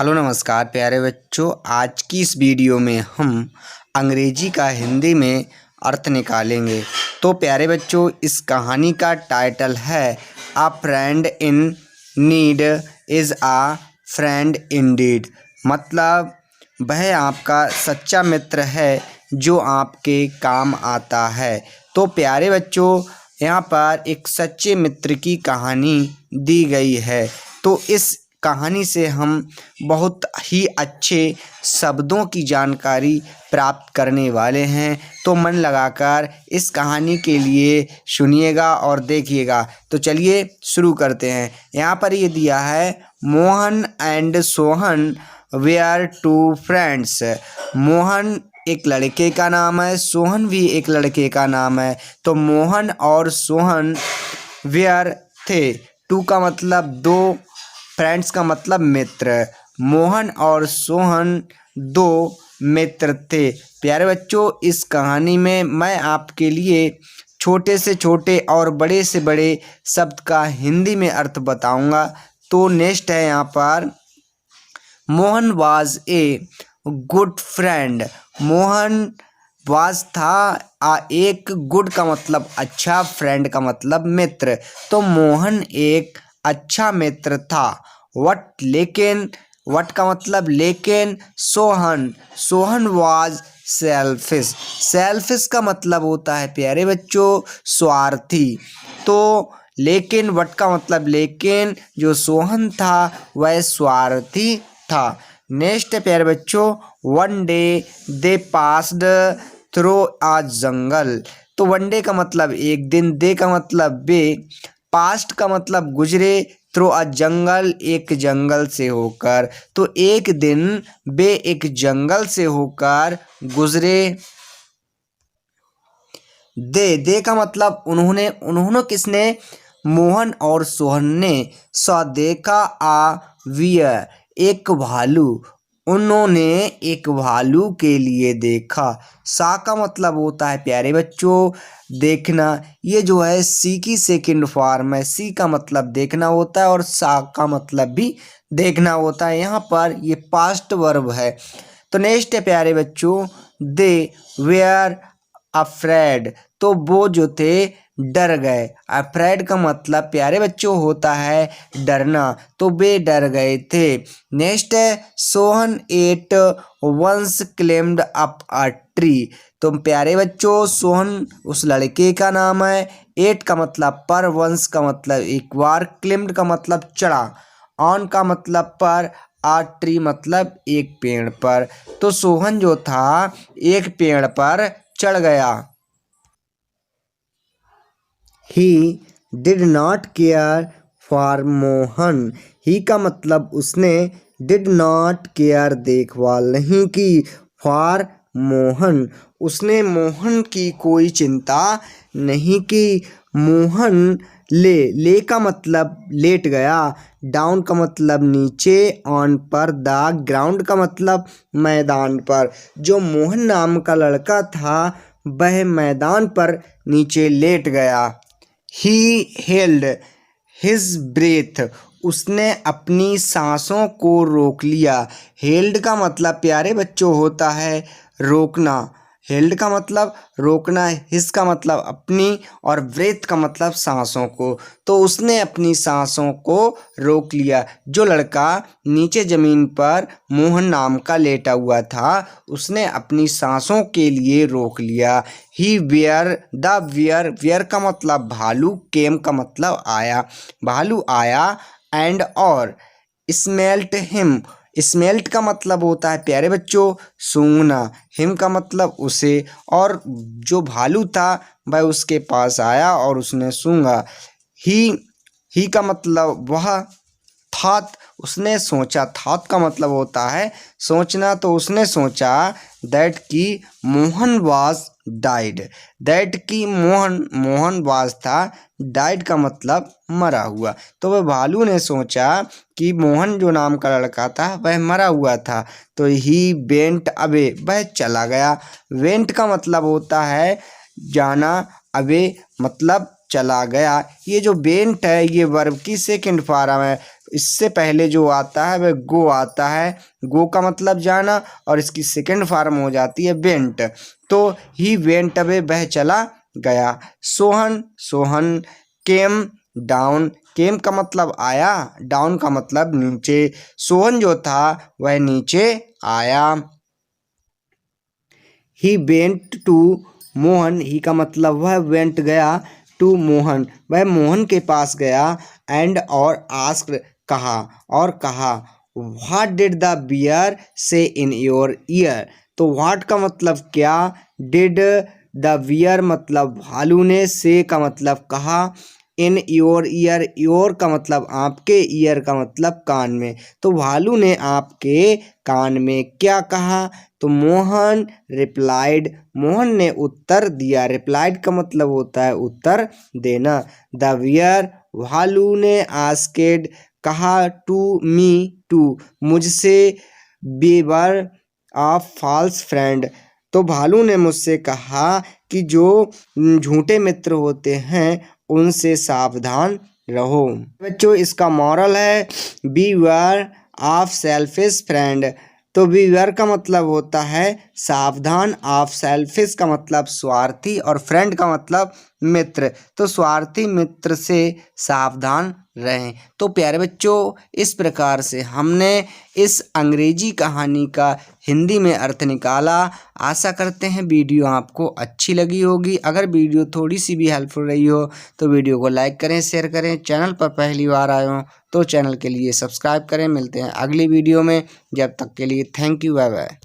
Hello नमस्कार प्यारे बच्चों। आज की इस वीडियो में हम अंग्रेजी का हिंदी में अर्थ निकालेंगे। तो प्यारे बच्चों, इस कहानी का टाइटल है अ friend in need is a friend Indeed. मतलब वह आपका सच्चा मित्र है जो आपके काम आता है। तो प्यारे बच्चों, यहाँ पर एक सच्चे मित्र की कहानी दी गई है। तो इस कहानी से हम बहुत ही अच्छे शब्दों की जानकारी प्राप्त करने वाले हैं। तो मन लगाकर इस कहानी के लिए सुनिएगा और देखिएगा। तो चलिए शुरू करते हैं। यहाँ पर ये दिया है, Mohan and Sohan were two friends. Mohan एक लड़के का नाम है, सोहन भी एक लड़के का नाम है। तो मोहन और सोहन वेयर थे। टू का मतलब दो, फ्रेंड्स का मतलब मित्र। मोहन और सोहन दो मित्र थे। प्यारे बच्चों, इस कहानी में मैं आपके लिए छोटे से छोटे और बड़े से बड़े शब्द का हिंदी में अर्थ बताऊंगा। तो नेक्स्ट है यहाँ पर, Mohan was a good friend. Mohan was था एक, गुड का मतलब अच्छा, फ्रेंड का मतलब मित्र। तो मोहन एक अच्छा मित्र था। लेकिन वट का मतलब लेकिन। Sohan was selfish. सेल्फिश का मतलब होता है प्यारे बच्चों स्वार्थी। तो लेकिन वट का मतलब लेकिन, जो सोहन था वह स्वार्थी था। नेक्स्ट है प्यारे बच्चों, one day they passed through a jungle. तो वन डे का मतलब एक दिन, दे का मतलब वे, पास्ट का मतलब गुजरे, थ्रू अ जंगल एक जंगल से होकर। तो एक दिन वे एक जंगल से होकर गुजरे। दे का मतलब उन्होंने किसने, मोहन और सोहन ने। सा देखा आ वियर, एक भालू। उन्होंने एक भालू के लिए देखा। सा का मतलब होता है प्यारे बच्चों देखना। ये जो है सी की सेकंड फॉर्म है। सी का मतलब देखना होता है और सा का मतलब भी देखना होता है। यहाँ पर ये पास्ट वर्ब है। तो नेक्स्ट है प्यारे बच्चों, दे वेयर अफ्रेड। तो वो जो थे डर गए। अफ्रेड का मतलब प्यारे बच्चों होता है डरना। तो वे डर गए थे। नेक्स्ट है, Sohan at once climbed up a tree. तो प्यारे बच्चों, सोहन उस लड़के का नाम है। एट का मतलब पर, वंस का मतलब एक बार, क्लेम्ड का मतलब चढ़ा, ऑन का मतलब पर, आ ट्री मतलब एक पेड़ पर। तो सोहन जो था एक पेड़ पर चढ़ गया। He did not care for Mohan. He का मतलब उसने, डिड नॉट केयर देखभाल नहीं की, फॉर मोहन उसने मोहन की कोई चिंता नहीं की। मोहन ले का मतलब लेट गया, डाउन का मतलब नीचे, ऑन पर द ग्राउंड का मतलब मैदान पर। जो मोहन नाम का लड़का था वह मैदान पर नीचे लेट गया। ही हेल्ड हिज ब्रेथ, उसने अपनी सांसों को रोक लिया। हेल्ड का मतलब प्यारे बच्चों होता है रोकना। हेल्ड का मतलब रोकना, हिज का मतलब अपनी, और ब्रेथ का मतलब सांसों को। तो उसने अपनी सांसों को रोक लिया। जो लड़का नीचे जमीन पर मोहन नाम का लेटा हुआ था उसने अपनी सांसों के लिए रोक लिया। ही वेयर द वेयर का मतलब भालू, केम का मतलब आया, भालू आया, एंड और स्मेल्ट हिम। स्मेल्ट का मतलब होता है प्यारे बच्चों सूंघना, हिम का मतलब उसे, और जो भालू था वह उसके पास आया और उसने सूंघा। ही का मतलब वह, थॉट उसने सोचा, थॉट का मतलब होता है सोचना। तो उसने सोचा दैट की मोहन वाज डाइड। दैट की मोहन वाज था, डाइड का मतलब मरा हुआ। तो वह भालू ने सोचा कि मोहन जो नाम का लड़का था वह मरा हुआ था। तो ही वेंट अवे, वह चला गया। वेंट का मतलब होता है जाना, अवे मतलब चला गया। ये जो वेंट है ये वर्ब की सेकंड फॉर्म है। इससे पहले जो आता है वह गो आता है। गो का मतलब जाना और इसकी सेकंड फॉर्म हो जाती है वेंट। तो ही वेंट अवे, वह चला गया। Sohan came down. केम का मतलब आया, डाउन का मतलब नीचे। सोहन जो था वह नीचे आया। He went to Mohan. He का मतलब वह वेंट गया टू मोहन, वह मोहन के पास गया। एंड और आस्क्ड कहा, और कहा व्हाट डिड द बियर से इन योर ईयर। तो व्हाट का मतलब क्या, डिड द बियर मतलब भालू ने, से का मतलब कहा, इन योर ईयर, योर का मतलब आपके, ईयर का मतलब कान में। तो भालू ने आपके कान में क्या कहा। तो मोहन रिप्लाइड, मोहन ने उत्तर दिया। रिप्लाइड का मतलब होता है उत्तर देना। द बियर, भालू ने आस्केड कहा, टू मी, टू मुझसे, बीवर अ फॉल्स फ्रेंड। तो भालू ने मुझसे कहा कि जो झूठे मित्र होते हैं उनसे सावधान रहो। बच्चों इसका मॉरल है बीवेयर ऑफ सेल्फिश फ्रेंड। तो बीवेयर का मतलब होता है सावधान, ऑफ सेल्फिश का मतलब स्वार्थी, और फ्रेंड का मतलब मित्र। तो स्वार्थी मित्र से सावधान रहें। तो प्यारे बच्चों इस प्रकार से हमने इस अंग्रेजी कहानी का हिंदी में अर्थ निकाला। आशा करते हैं वीडियो आपको अच्छी लगी होगी। अगर वीडियो थोड़ी सी भी हेल्पफुल रही हो तो वीडियो को लाइक करें, शेयर करें। चैनल पर पहली बार आए हो तो चैनल के लिए सब्सक्राइब करें। मिलते हैं अगली वीडियो में, जब तक के लिए थैंक यू, बाय बाय।